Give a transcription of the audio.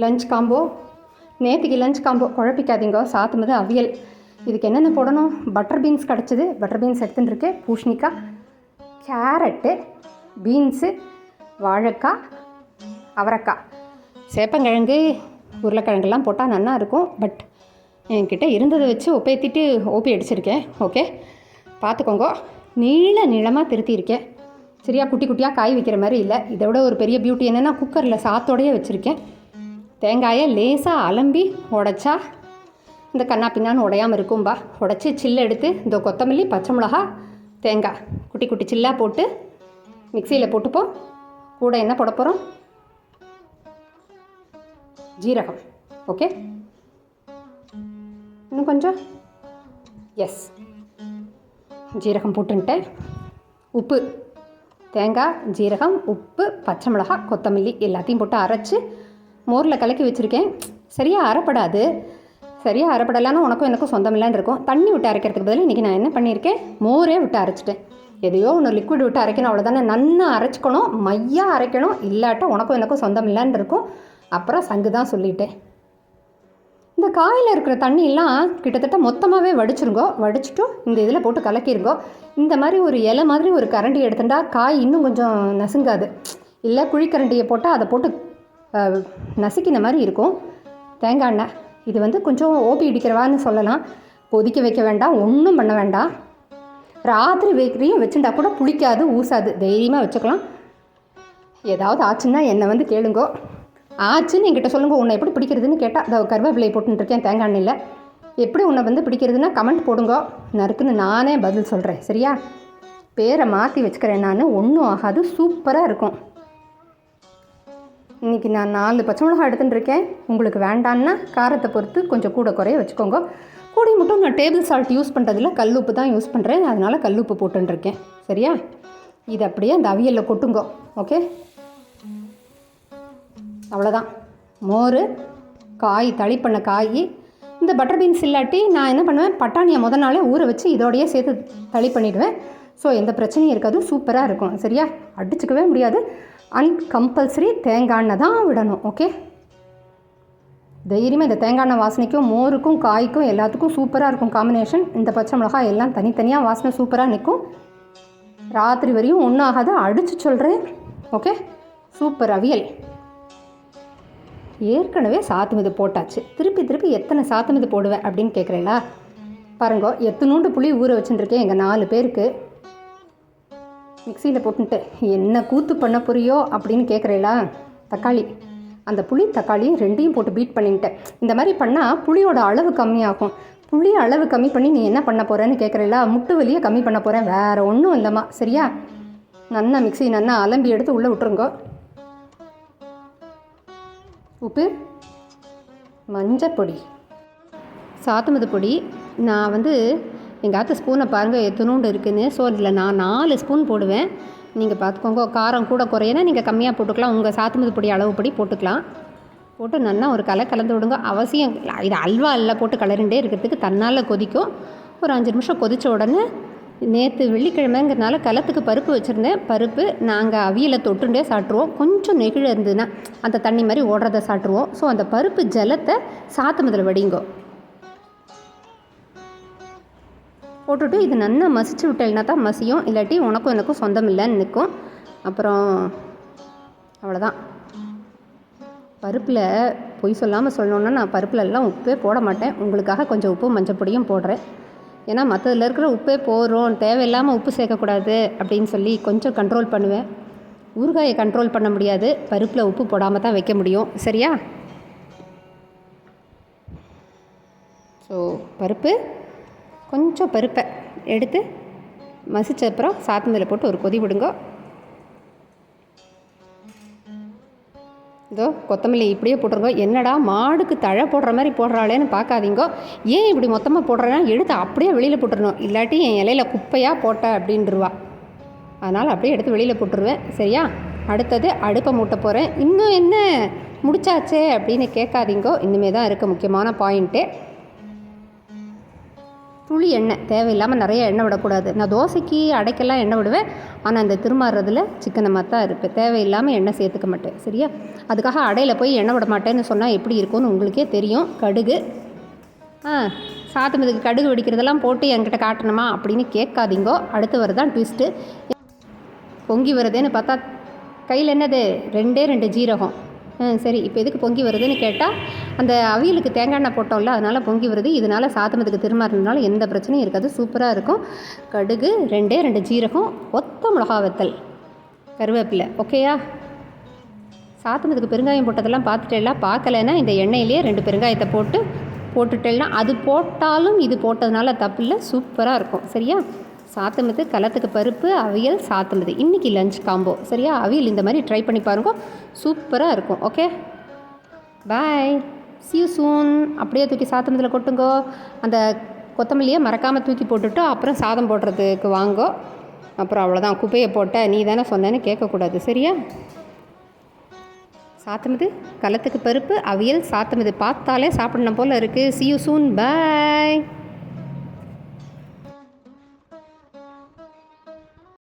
Lunch combo. நேற்றுக்கு lunch combo குழப்பிக்காதீங்க. சாத்துமது அவியல். இதுக்கு என்னென்ன போடணும்? பட்டர் பீன்ஸ் கிடச்சிது, பட்டர் பீன்ஸ் எடுத்துன்னு இருக்கேன். பூஷணிக்காய், கேரட்டு, பீன்ஸு, வாழைக்காய், அவரைக்காய், சேப்பங்கிழங்கு, உருளைக்கிழங்குலாம் போட்டால் நல்லா இருக்கும். பட் என்கிட்ட இருந்ததை வச்சு ஒப்பேற்றிட்டு ஓப்பி அடிச்சிருக்கேன். ஓகே, பார்த்துக்கோங்க. நீளமாக திருத்தியிருக்கேன். சரியா? குட்டி குட்டியாக காய் வைக்கிற மாதிரி இல்லை. இதை விட ஒரு பெரிய பியூட்டி என்னென்னா குக்கரில் சாத்தோடையே வச்சுருக்கேன். தேங்காயை லேசாக அலம்பி உடைச்சா இந்த கண்ணா பின்னான்னு உடையாமல் இருக்கும்பா. உடச்சி சில்லை எடுத்து இந்த கொத்தமல்லி, பச்சை மிளகா, தேங்காய் குட்டி குட்டி சில்லாக போட்டு மிக்சியில் போட்டுப்போம். கூட என்ன போட போகிறோம்? ஜீரகம். ஓகே, இன்னும் கொஞ்சம். எஸ், ஜீரகம் போட்டுன்ட்டேன். உப்பு, தேங்காய், ஜீரகம், உப்பு, பச்சை மிளகா, கொத்தமல்லி எல்லாத்தையும் போட்டு அரைச்சி மோரில் கலக்கி வச்சுருக்கேன். சரியாக அரைப்படாது. சரியாக அரைப்படலான்னா உனக்கும் எனக்கும் சொந்தமில்லான்னு இருக்கும். தண்ணி விட்டு அரைக்கிறதுக்கு பதில் இன்றைக்கி நான் என்ன பண்ணியிருக்கேன்? மோரே விட்டு அரைச்சிட்டேன். எதையோ ஒன்று லிக்விட் விட்டு அரைக்கணும், அவ்வளோதானே. நன்னா அரைச்சிக்கணும், மையாக அரைக்கணும். இல்லாட்ட உனக்கும் எனக்கும் சொந்தமில்லான்னு இருக்கும். அப்புறம் சங்கு தான் சொல்லிட்டேன். இந்த காயில் இருக்கிற தண்ணியெல்லாம் கிட்டத்தட்ட மொத்தமாகவே வடிச்சிருங்கோ. வடிச்சிட்டு இந்த இதில் போட்டு கலக்கிருங்கோ. இந்த மாதிரி ஒரு இலை மாதிரி ஒரு கரண்டி எடுத்துட்டா காய் இன்னும் கொஞ்சம் நசுங்காது. இல்லை குழிக்கரண்டியை போட்டால் அதை போட்டு நசுக்கின மாதிரி இருக்கும். தேங்காய் எண்ணெய் இது கொஞ்சம் ஓப்பி இடிக்கிறவான்னு சொல்லலாம். கொதிக்க வைக்க வேண்டாம், ஒன்றும் பண்ண வேண்டாம். ராத்திரி வைக்கிறையும் வச்சுட்டா கூட புளிக்காது, ஊசாது. தைரியமாக வச்சுக்கலாம். ஏதாவது ஆச்சுன்னா என்னை கேளுங்கோ. ஆச்சுன்னு என்கிட்ட சொல்லுங்கள். உன்னை எப்படி பிடிக்கிறதுன்னு கேட்டால் அதை கருவேப்பிலையை போட்டுருக்கேன் தேங்காய் எண்ணெயில். எப்படி உன்னை பிடிக்கிறதுனா கமெண்ட் போடுங்க. நறுக்குன்னு நானே பதில் சொல்கிறேன். சரியா? பேரை மாற்றி வச்சுக்கிறேன் நான். ஒன்றும் ஆகாது, சூப்பராக இருக்கும். இன்றைக்கி நான் 4 பச்சை மிளகா எடுத்துகிட்டு இருக்கேன். உங்களுக்கு வேண்டான்னா காரத்தை பொறுத்து கொஞ்சம் கூட குறைய வச்சுக்கோங்க. கூடி மட்டும் நான் டேபிள் சால்ட் யூஸ் பண்ணுறதில்ல, கல் உப்பு தான் யூஸ் பண்ணுறேன். அதனால் கல் உப்பு போட்டுருக்கேன். சரியா? இது அப்படியே அந்த அவியலில் கொட்டுங்கோ. ஓகே, அவ்வளோதான். மோர், காய், தளி பண்ண காய். இந்த பட்டர் பீன்ஸ் இல்லாட்டி நான் என்ன பண்ணுவேன்? பட்டாணியை முத நாளே ஊற வச்சு இதோடையே சேர்த்து தளி பண்ணிவிடுவேன். ஸோ எந்த பிரச்சனையும் இருக்காது, சூப்பராக இருக்கும். சரியா? அடிச்சுக்கவே முடியாது. கம்பல்சரி தேங்காய் எண்ணெய் தான் விடணும். ஓகே, தைரியமாக இந்த தேங்காய் எண்ணெய் வாசனைக்கும் மோருக்கும் காய்க்கும் எல்லாத்துக்கும் சூப்பராக இருக்கும் காம்பினேஷன். இந்த பச்சை மிளகாய் எல்லாம் தனித்தனியாக வாசனை சூப்பராக நிற்கும். ராத்திரி வரையும் ஒன்றும் ஆகாது, அடித்து சொல்கிறேன். ஓகே, சூப்பர் அவியல். ஏற்கனவே சாத்துமது போட்டாச்சு. திருப்பி எத்தனை சாத்துமது போடுவேன் அப்படின்னு கேட்குறீங்களா? பாருங்க, எத்தனோண்டு புளி ஊற வச்சுட்டுருக்கேன் எங்கள் 4 பேருக்கு. மிக்சியில் போட்டுட்டு என்ன கூத்து பண்ண புரியோ அப்படின்னு கேட்குறீங்களா? தக்காளி, அந்த புளி தக்காளி ரெண்டையும் போட்டு பீட் பண்ணிட்டேன். இந்த மாதிரி பண்ணால் புளியோட அளவு கம்மியாகும். புளி அளவு கம்மி பண்ணி நீ என்ன பண்ண போகிறேன்னு கேட்குறீங்களா? முட்டு வலியை கம்மி பண்ண போகிறேன், வேறு ஒன்றும் இல்லைம்மா. சரியா? நல்லா மிக்சி நல்லா அலம்பி எடுத்து உள்ளே விட்டுருங்கோ. உப்பு, மஞ்சள் பொடி, சாத்துமது பொடி. நான் எங்கள் ஆற்று ஸ்பூனை பாருங்கள் எத்தனோண்டு இருக்குதுன்னு. ஸோ இதில் நான் 4 ஸ்பூன் போடுவேன். நீங்கள் பார்த்துக்கோங்க. காரம் கூட குறையினா நீங்கள் கம்மியாக போட்டுக்கலாம். உங்கள் சாத்துமது பொடி அளவுப்படி போட்டுக்கலாம். போட்டு நல்லா ஒரு கலந்து விடுங்க. அவசியம் இது அல்வா எல்லாம் போட்டு கலருண்டே இருக்கிறதுக்கு தன்னால் கொதிக்கும். ஒரு 5 நிமிஷம் கொதித்த உடனே, நேற்று வெள்ளிக்கிழமைங்கிறதுனால கலத்துக்கு பருப்பு வச்சுருந்தேன். பருப்பு நாங்கள் அவியலை தொட்டுண்டே சாப்பிட்ருவோம். கொஞ்சம் நெகிழ இருந்ததுன்னா அந்த தண்ணி மாதிரி ஓடுறத சாப்பிட்ருவோம். ஸோ அந்த பருப்பு ஜலத்தை சாத்துமதில் வடிங்கோ. போட்டுட்டு இது நல்லா மசிச்சு விட்டேன்னா தான் மசியும். இல்லாட்டி உனக்கும் எனக்கும் சொந்தம் இல்லைன்னு நிற்கும். அப்புறம் அவ்வளோதான். பருப்பில் பொய் சொல்லாமல் சொல்லணுன்னா நான் பருப்பில் எல்லாம் உப்பே போட மாட்டேன். உங்களுக்காக கொஞ்சம் உப்பு மஞ்சள் பொடியும் போடுறேன். ஏன்னா மற்றதில் இருக்கிற உப்பே போடுறோம், தேவையில்லாமல் உப்பு சேர்க்கக்கூடாது அப்படின்னு சொல்லி கொஞ்சம் கண்ட்ரோல் பண்ணுவேன். ஊறுகாயை கண்ட்ரோல் பண்ண முடியாது, பருப்பில் உப்பு போடாமல் தான் வைக்க முடியும். சரியா? ஸோ கொஞ்சம் பருப்பை எடுத்து மசிச்ச அப்புறம் சாத்துமதில் போட்டு ஒரு கொதி விடுங்க. இதோ கொத்தமல்லி இப்படியே போட்டுருங்க. என்னடா மாடுக்கு தழை போடுற மாதிரி போடுறாளேன்னு பார்க்காதீங்க. ஏன் இப்படி மொத்தமாக போடுறேன்னா எடுத்து அப்படியே வெளியில் போட்டுடணும். இல்லாட்டி என் இலையில் குப்பையாக போட்ட அப்படின்ருவா. அதனால் அப்படியே எடுத்து வெளியில் போட்டுருவேன். சரியா? அடுத்தது அடுப்பை மூட்ட போகிறேன். இன்னும் என்ன முடிச்சாச்சே அப்படின்னு கேட்காதீங்கோ. இனிமே தான் இருக்க முக்கியமான பாயிண்ட்டு. துளி எண்ணெய், தேவையில்லாமல் நிறைய எண்ணெய் விடக்கூடாது. நான் தோசைக்கு அடைக்கெல்லாம் எண்ணெய் விடுவேன், ஆனால் இந்த திருமாறுறதுல சிக்கனமாக தான் இருப்பேன். தேவையில்லாமல் எண்ணெய் சேர்த்துக்க மாட்டேன். சரியா? அதுக்காக அடையில் போய் எண்ணெய் விட மாட்டேன்னு சொன்னால் எப்படி இருக்கும்னு உங்களுக்கே தெரியும். கடுகு சாதம் இதுக்கு கடுகு வெடிக்கிறதெல்லாம் போட்டு என்கிட்ட காட்டணுமா அப்படின்னு கேட்காதீங்கோ. அடுத்து வரதான் ட்விஸ்ட்டு. பொங்கி வருதுன்னு பார்த்தா கையில் என்னது 2 ஜீரகம். சரி, இப்போ எதுக்கு பொங்கி வருதுன்னு கேட்டால் அந்த அவியலுக்கு தேங்காய் எண்ணெய் போட்டோம்ல, அதனால் பொங்கி வருது. இதனால் சாதமத்துக்கு திருமாறினால எந்த பிரச்சனையும் இருக்காது, சூப்பராக இருக்கும். கடுகு, 2 ஜீரகம், ஒத்த மிளகா வத்தல், கருவேப்பிலை. ஓகேயா? சாதமத்துக்கு பெருங்காயம் போட்டதெல்லாம் பார்த்துட்டேலாம். பார்க்கலைன்னா இந்த எண்ணெயிலே 2 பெருங்காயத்தை போட்டுட்டேன்னா, அது போட்டாலும் இது போட்டதுனால தப்பு இல்லை, சூப்பராக இருக்கும். சரியா? சாத்தமது, களத்துக்கு பருப்பு, அவியல், சாத்தமது இன்றைக்கி லஞ்ச் காம்போ. சரியா? அவியல் இந்த மாதிரி ட்ரை பண்ணி பாருங்க, சூப்பராக இருக்கும். Okay, bye, see you soon. அப்படியே தூக்கி சாத்தமதில் கொட்டுங்கோ. அந்த கொத்தமல்லியை மறக்காமல் தூக்கி போட்டுட்டு அப்புறம் சாதம் போடுறதுக்கு வாங்கோ. அப்புறம் அவ்வளோதான், குப்பையை போட்ட நீ தானே சொன்னேன்னு கேட்கக்கூடாது. சரியா? சாத்தமது, களத்துக்கு பருப்பு, அவியல், சாத்தமது பார்த்தாலே சாப்பிடணும் போல் இருக்குது. see you soon. பாய்.